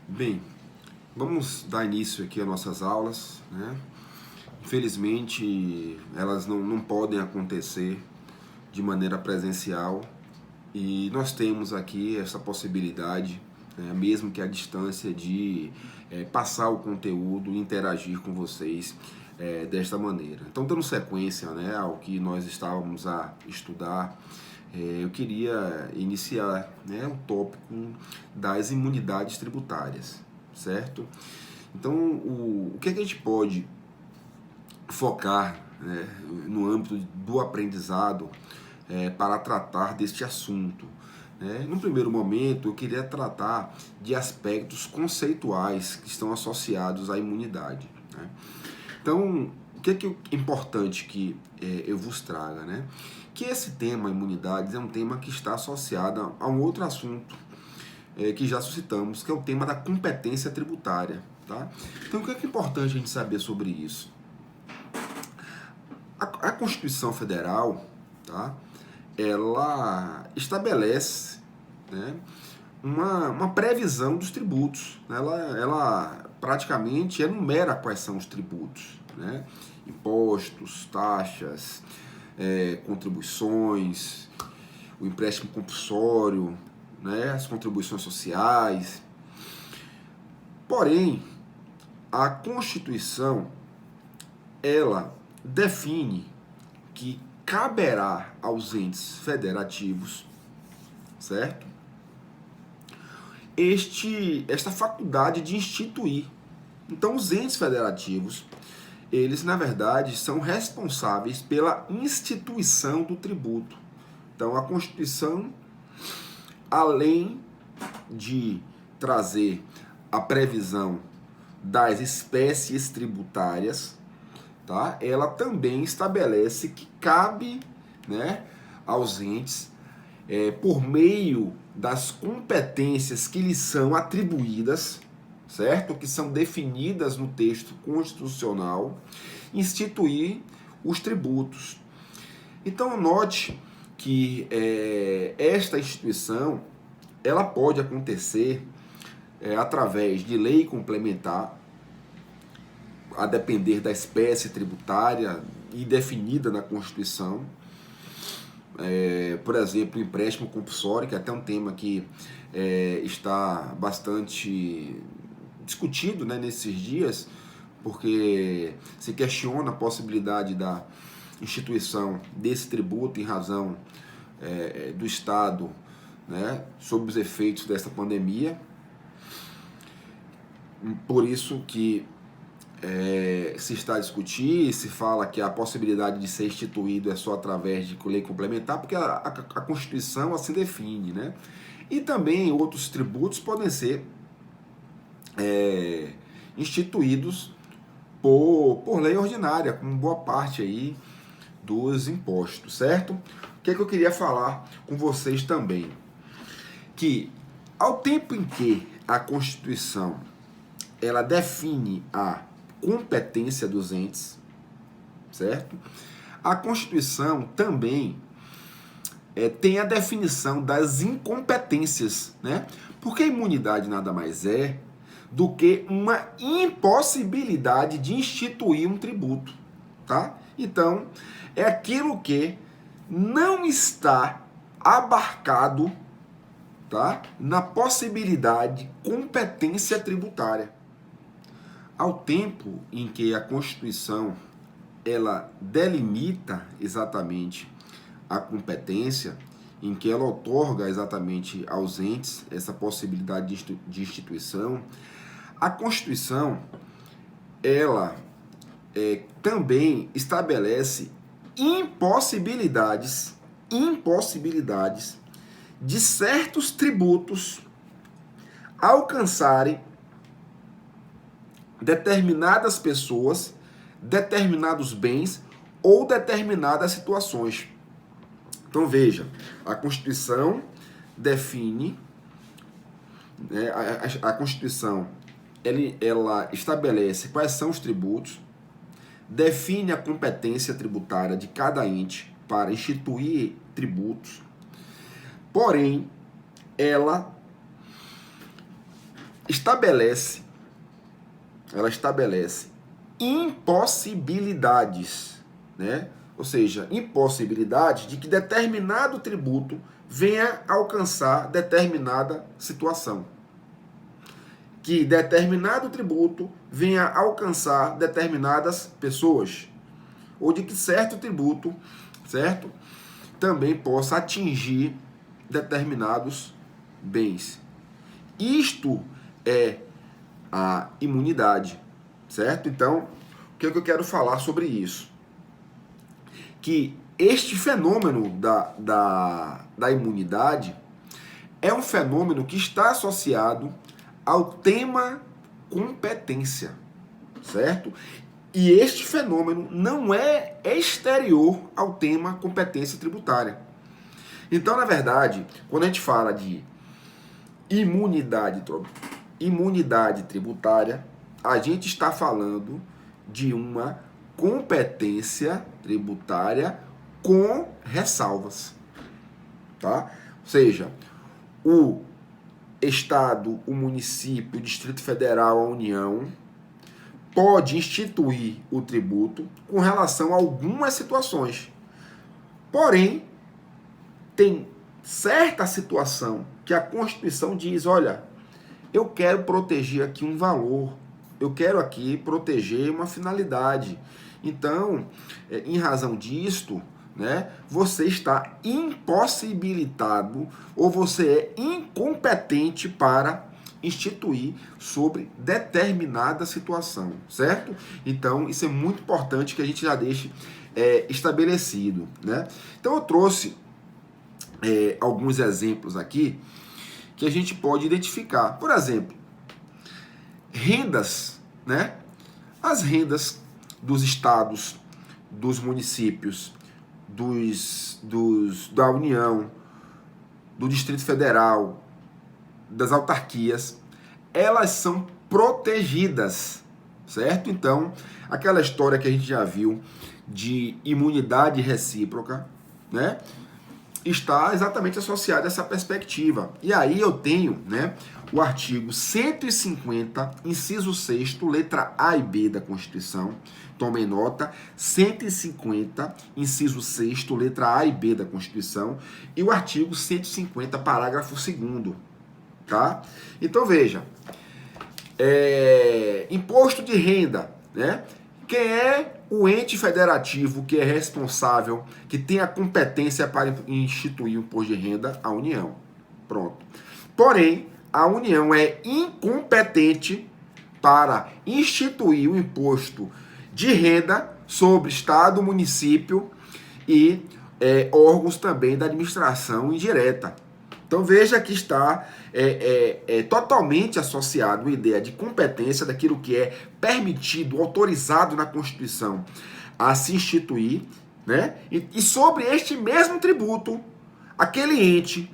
Bem, vamos dar início aqui às nossas aulas, né? Infelizmente, elas não podem acontecer de maneira presencial e nós temos aqui essa possibilidade, né, mesmo que à distância, de passar o conteúdo e interagir com vocês desta maneira. Então, dando sequência, né, ao que nós estávamos a estudar, eu queria iniciar, né, o tópico das imunidades tributárias, certo? Então, o que a gente pode focar, né, no âmbito do aprendizado para tratar deste assunto? Né? No primeiro momento, eu queria tratar de aspectos conceituais que estão associados à imunidade. Né? Então, o que é importante que eu vos traga? Né? Que esse tema, imunidades, é um tema que está associado a um outro assunto que já suscitamos, que é o tema da competência tributária. Tá? Então, o que é importante a gente saber sobre isso? A Constituição Federal, tá, ela estabelece, né, uma previsão dos tributos. Ela praticamente enumera quais são os tributos. Né? Impostos, taxas, contribuições, o empréstimo compulsório, né, as contribuições sociais. Porém, a Constituição, ela define que caberá aos entes federativos, certo? Esta faculdade de instituir. Então, os entes federativos, eles, na verdade, são responsáveis pela instituição do tributo. Então, a Constituição, além de trazer a previsão das espécies tributárias, tá, ela também estabelece que cabe, né, aos entes, por meio das competências que lhes são atribuídas, certo? Que são definidas no texto constitucional, instituir os tributos. Então, note que esta instituição, ela pode acontecer através de lei complementar, a depender da espécie tributária e definida na Constituição. Por exemplo, o empréstimo compulsório, que é até um tema que está bastante discutido, né, nesses dias, porque se questiona a possibilidade da instituição desse tributo em razão do Estado, né, sob os efeitos dessa pandemia. Por isso que se está a discutir, se fala que a possibilidade de ser instituído é só através de lei complementar, porque a Constituição assim define, né? E também outros tributos podem ser instituídos por lei ordinária, como boa parte aí dos impostos, certo? O que eu queria falar com vocês também? Que ao tempo em que a Constituição ela define a competência dos entes, certo? A Constituição também tem a definição das incompetências, né? Porque a imunidade nada mais é do que uma impossibilidade de instituir um tributo, tá? Então, é aquilo que não está abarcado, tá, na possibilidade de competência tributária. Ao tempo em que a Constituição ela delimita exatamente a competência, em que ela outorga exatamente aos entes essa possibilidade de instituição, a Constituição ela também estabelece impossibilidades de certos tributos alcançarem determinadas pessoas, determinados bens ou determinadas situações. Então veja, a Constituição define, né, a Constituição ela estabelece quais são os tributos, define a competência tributária de cada ente para instituir tributos, porém, ela estabelece, ela estabelece impossibilidades, né? Ou seja, impossibilidade de que determinado tributo venha alcançar determinada situação. Que determinado tributo venha alcançar determinadas pessoas. Ou de que certo tributo, certo? Também possa atingir determinados bens. Isto é a imunidade, certo? Então, o que é que eu quero falar sobre isso? Que este fenômeno da imunidade é um fenômeno que está associado ao tema competência, certo? E este fenômeno não é exterior ao tema competência tributária. Então, na verdade, quando a gente fala de imunidade tributária, a gente está falando de uma competência tributária com ressalvas, tá? Ou seja, o Estado, o município, o Distrito Federal, a União pode instituir o tributo com relação a algumas situações. Porém, tem certa situação que a Constituição diz, olha, eu quero proteger aqui um valor, eu quero aqui proteger uma finalidade. Então, em razão disto, né, você está impossibilitado ou você é incompetente para instituir sobre determinada situação, certo? Então, isso é muito importante que a gente já deixe estabelecido, né? Então, eu trouxe alguns exemplos aqui que a gente pode identificar. Por exemplo, rendas, né? As rendas dos estados, dos municípios, da União, do Distrito Federal, das autarquias, elas são protegidas, certo? Então, aquela história que a gente já viu de imunidade recíproca, né? Está exatamente associada a essa perspectiva. E aí eu tenho, né, o artigo 150, inciso 6º, letra A e B da Constituição. Tomem nota, 150, inciso 6º, letra A e B da Constituição, e o artigo 150, parágrafo 2º, tá? Então veja, imposto de renda, né? Quem é o ente federativo que é responsável, que tem a competência para instituir o imposto de renda? A União. Pronto. Porém, a União é incompetente para instituir o imposto de renda sobre Estado, município e órgãos também da administração indireta. Então veja que está totalmente associado a ideia de competência daquilo que é permitido, autorizado na Constituição a se instituir, né? E sobre este mesmo tributo, aquele ente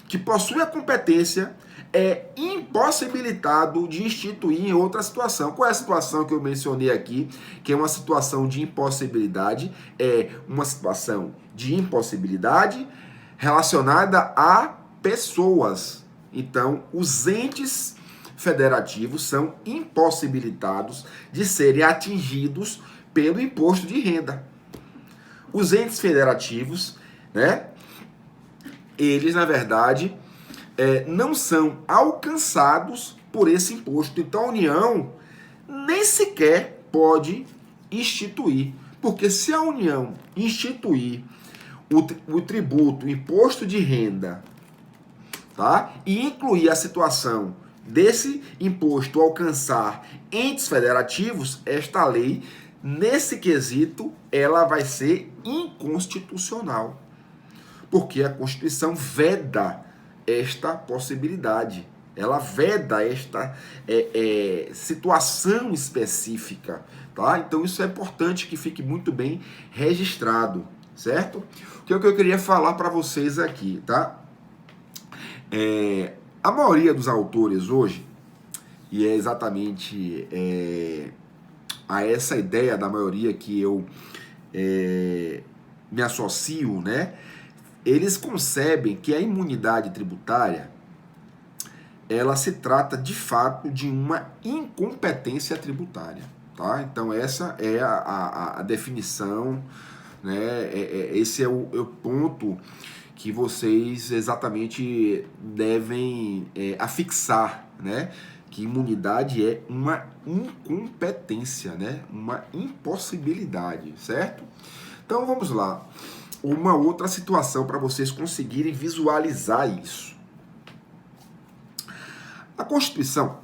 que possui a competência é impossibilitado de instituir em outra situação. Qual é a situação que eu mencionei aqui, que é uma situação de impossibilidade? É uma situação de impossibilidade relacionada a pessoas. Então, os entes federativos são impossibilitados de serem atingidos pelo imposto de renda. Os entes federativos, né, eles, na verdade, não são alcançados por esse imposto. Então, a União nem sequer pode instituir. Porque se a União instituir o tributo, o imposto de renda, tá? E incluir a situação desse imposto alcançar entes federativos, esta lei, nesse quesito, ela vai ser inconstitucional. Porque a Constituição veda esta possibilidade. Ela veda esta situação específica, tá? Então isso é importante que fique muito bem registrado, certo? O que eu queria falar para vocês aqui, tá? A maioria dos autores hoje, e é exatamente a essa ideia da maioria que eu me associo, né? Eles concebem que a imunidade tributária ela se trata de fato de uma incompetência tributária, tá? Então essa é a definição, né? Esse é o ponto que vocês exatamente devem afixar, né? Que imunidade é uma incompetência, né? Uma impossibilidade, certo? Então vamos lá. Uma outra situação para vocês conseguirem visualizar isso. A Constituição,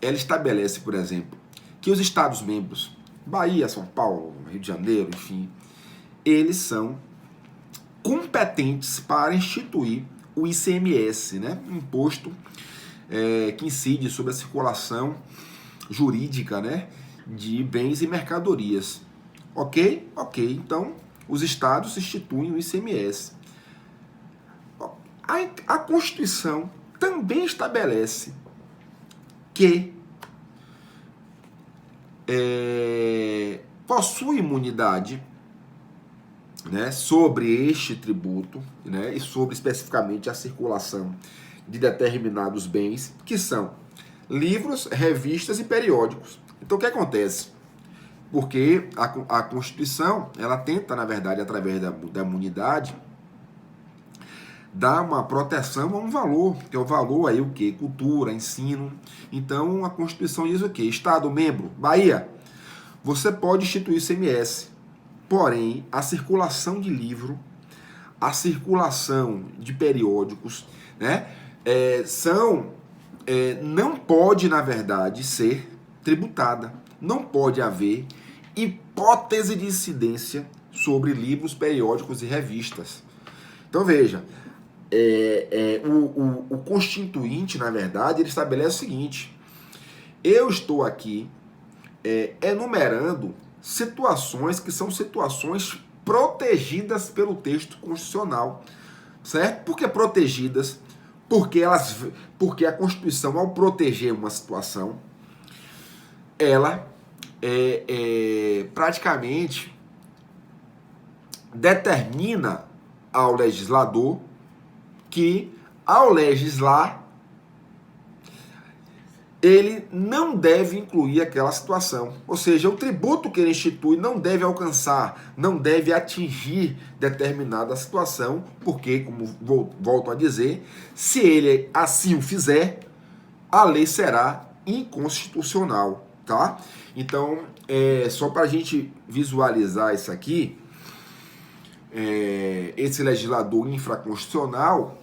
ela estabelece, por exemplo, que os Estados-membros, Bahia, São Paulo, Rio de Janeiro, enfim, eles são competentes para instituir o ICMS, né? Imposto que incide sobre a circulação jurídica, né? De bens e mercadorias. Ok? Ok. Então, os estados instituem o ICMS. A Constituição também estabelece que possui imunidade, né, sobre este tributo, né, e sobre especificamente a circulação de determinados bens, que são livros, revistas e periódicos. Então o que acontece? Porque a Constituição, ela tenta, na verdade, através da imunidade, dar uma proteção a um valor, que é o valor aí o quê? Cultura, ensino. Então a Constituição diz o quê? Estado membro, Bahia, você pode instituir ICMS, porém a circulação de livro, a circulação de periódicos, né, não pode, na verdade, ser tributada. Não pode haver hipótese de incidência sobre livros, periódicos e revistas. Então veja, o Constituinte, na verdade, ele estabelece o seguinte: eu estou aqui enumerando situações que são situações protegidas pelo texto constitucional, certo? Por que protegidas? Porque a Constituição, ao proteger uma situação, ela praticamente determina ao legislador que, ao legislar, ele não deve incluir aquela situação. Ou seja, o tributo que ele institui não deve alcançar, não deve atingir determinada situação, porque, como volto a dizer, se ele assim o fizer, a lei será inconstitucional, tá? Então, só para a gente visualizar isso aqui, esse legislador infraconstitucional,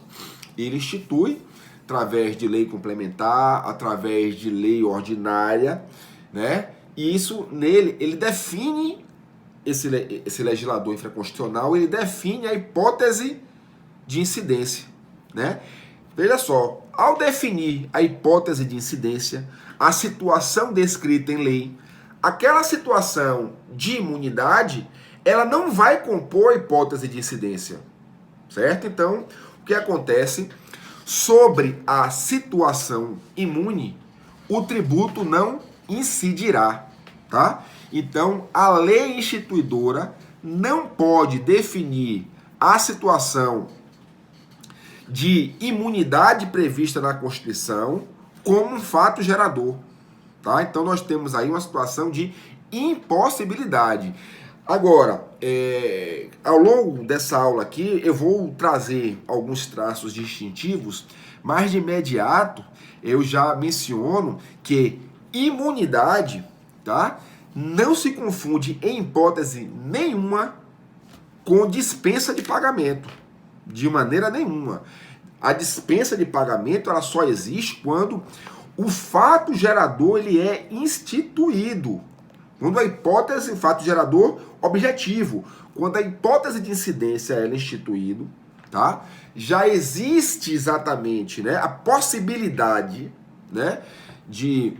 ele institui, através de lei complementar, através de lei ordinária, né? E isso nele, ele define, esse legislador infraconstitucional, ele define a hipótese de incidência, né? Veja só, ao definir a hipótese de incidência, a situação descrita em lei, aquela situação de imunidade, ela não vai compor a hipótese de incidência, certo? Então, o que acontece? Sobre a situação imune, o tributo não incidirá, tá? Então, a lei instituidora não pode definir a situação de imunidade prevista na Constituição como um fato gerador, tá? Então, nós temos aí uma situação de impossibilidade. Agora, ao longo dessa aula aqui, eu vou trazer alguns traços distintivos, mas de imediato eu já menciono que imunidade, tá, não se confunde em hipótese nenhuma com dispensa de pagamento, de maneira nenhuma. A dispensa de pagamento, ela só existe quando o fato gerador ele é instituído. Quando a hipótese, fato gerador objetivo, quando a hipótese de incidência é instituído, tá? Já existe exatamente, né, a possibilidade, né, de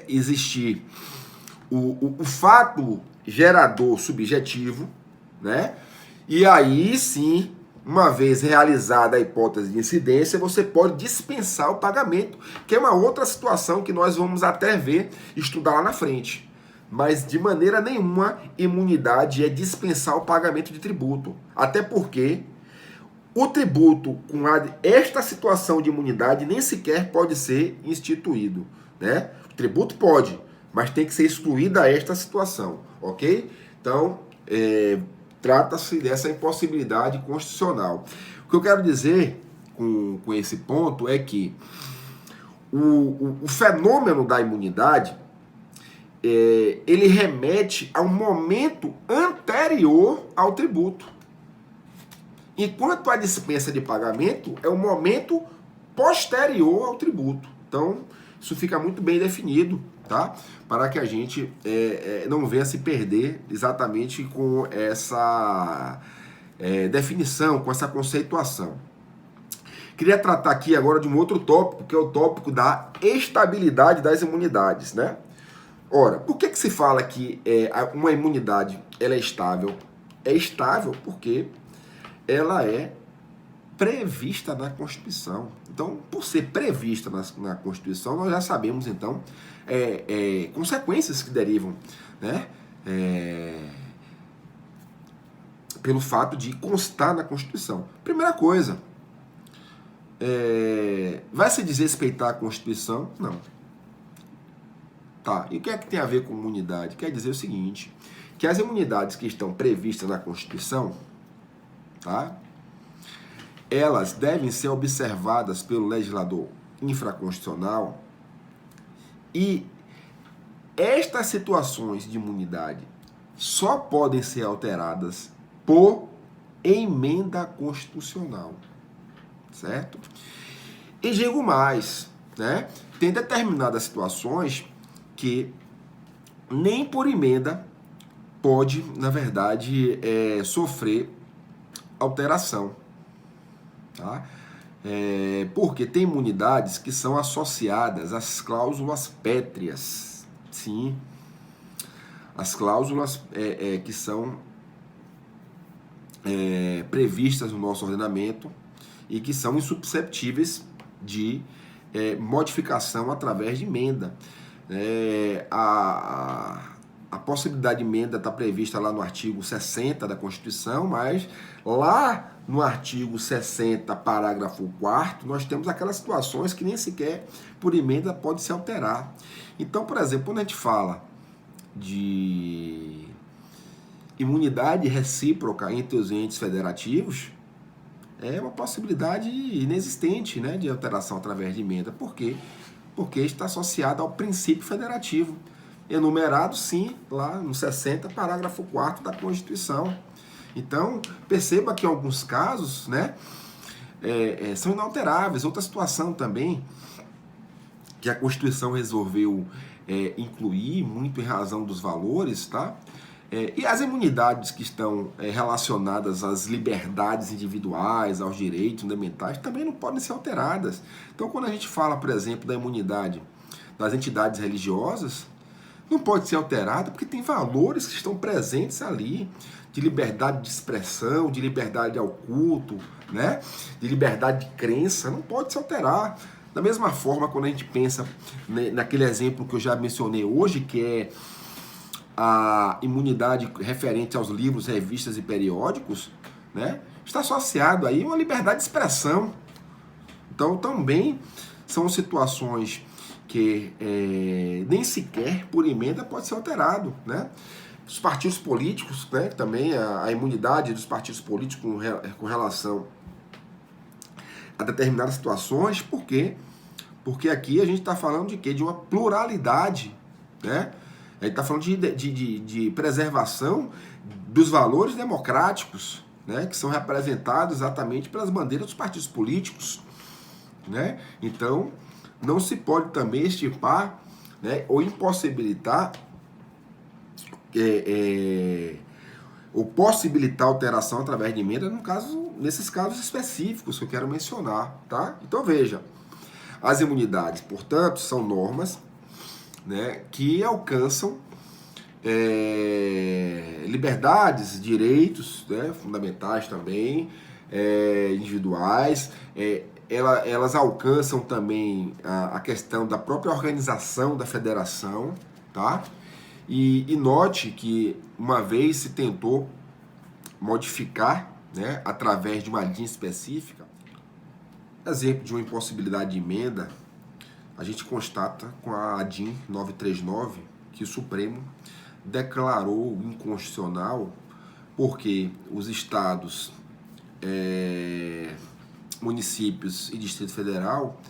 existir o fato gerador subjetivo, né? E aí sim, uma vez realizada a hipótese de incidência, você pode dispensar o pagamento, que é uma outra situação que nós vamos até ver, estudar lá na frente. Mas de maneira nenhuma, imunidade é dispensar o pagamento de tributo. Até porque o tributo com esta situação de imunidade nem sequer pode ser instituído, né? O tributo pode, mas tem que ser excluída esta situação, ok? Então, trata-se dessa impossibilidade constitucional. O que eu quero dizer com esse ponto é que o fenômeno da imunidade, ele remete a um momento anterior ao tributo. Enquanto a dispensa de pagamento é um momento posterior ao tributo. Então, isso fica muito bem definido, tá? Para que a gente não venha se perder exatamente com essa definição, com essa conceituação. Queria tratar aqui agora de um outro tópico, que é o tópico da estabilidade das imunidades, né? Ora, por que se fala que uma imunidade ela é estável? É estável porque ela é prevista na Constituição. Então, por ser prevista na Constituição, nós já sabemos, então, consequências que derivam, né? Pelo fato de constar na Constituição. Primeira coisa, vai se desrespeitar a Constituição? Não. Tá, e o que é que tem a ver com imunidade? Quer dizer o seguinte, que as imunidades que estão previstas na Constituição, tá? Elas devem ser observadas pelo legislador infraconstitucional e estas situações de imunidade só podem ser alteradas por emenda constitucional, certo? E digo mais, né? Tem determinadas situações que nem por emenda pode, na verdade, sofrer alteração, tá? Porque tem imunidades que são associadas às cláusulas pétreas, sim, as cláusulas que são previstas no nosso ordenamento e que são insusceptíveis de modificação através de emenda. A possibilidade de emenda está prevista lá no artigo 60 da Constituição, mas lá no artigo 60, parágrafo 4º, nós temos aquelas situações que nem sequer por emenda pode se alterar. Então, por exemplo, quando a gente fala de imunidade recíproca entre os entes federativos, é uma possibilidade inexistente, né, de alteração através de emenda. Por quê? Porque está associado ao princípio federativo, enumerado, sim, lá no 60, parágrafo 4º da Constituição. Então, perceba que em alguns casos, né, são inalteráveis. Outra situação também, que a Constituição resolveu incluir, muito em razão dos valores, tá? E as imunidades que estão relacionadas às liberdades individuais, aos direitos fundamentais, também não podem ser alteradas. Então, quando a gente fala, por exemplo, da imunidade das entidades religiosas, não pode ser alterada porque tem valores que estão presentes ali, de liberdade de expressão, de liberdade ao culto, né? De liberdade de crença, não pode se alterar. Da mesma forma, quando a gente pensa naquele exemplo que eu já mencionei hoje, que é a imunidade referente aos livros, revistas e periódicos, né, está associado aí a uma liberdade de expressão. Então, também são situações que nem sequer por emenda pode ser alterado, né? Os partidos políticos, né, também a imunidade dos partidos políticos com relação a determinadas situações. Por quê? Porque aqui a gente está falando de quê? De uma pluralidade, né? A gente está falando de preservação dos valores democráticos, né, que são representados exatamente pelas bandeiras dos partidos políticos, né? Então, não se pode também extirpar, né, ou impossibilitar ou possibilitar alteração através de emenda nesses casos específicos que eu quero mencionar, tá? Então, veja, as imunidades, portanto, são normas, né, que alcançam liberdades, direitos, né, fundamentais também, individuais. Elas alcançam também a questão da própria organização da federação, tá? E note que uma vez se tentou modificar, né, através de uma DIN específica, exemplo de uma impossibilidade de emenda, a gente constata com a DIN 939 que o Supremo declarou inconstitucional porque os estados, municípios e Distrito Federal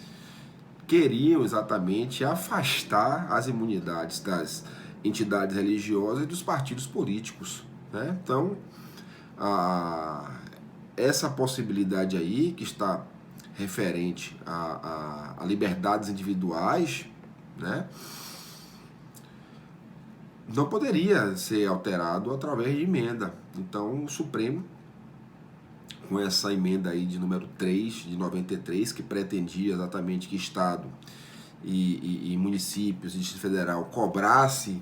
queriam exatamente afastar as imunidades das entidades religiosas e dos partidos políticos, né? Então, essa possibilidade aí, que está referente a liberdades individuais, né, não poderia ser alterado através de emenda. Então, o Supremo, com essa emenda aí de número 3, de 93, que pretendia exatamente que Estado e municípios e Distrito Federal cobrasse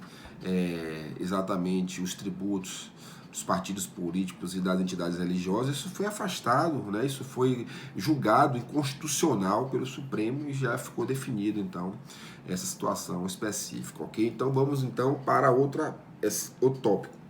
exatamente os tributos dos partidos políticos e das entidades religiosas, isso foi afastado, né? Isso foi julgado inconstitucional pelo Supremo e já ficou definido, então, essa situação específica, ok? Então, vamos então para outro tópico.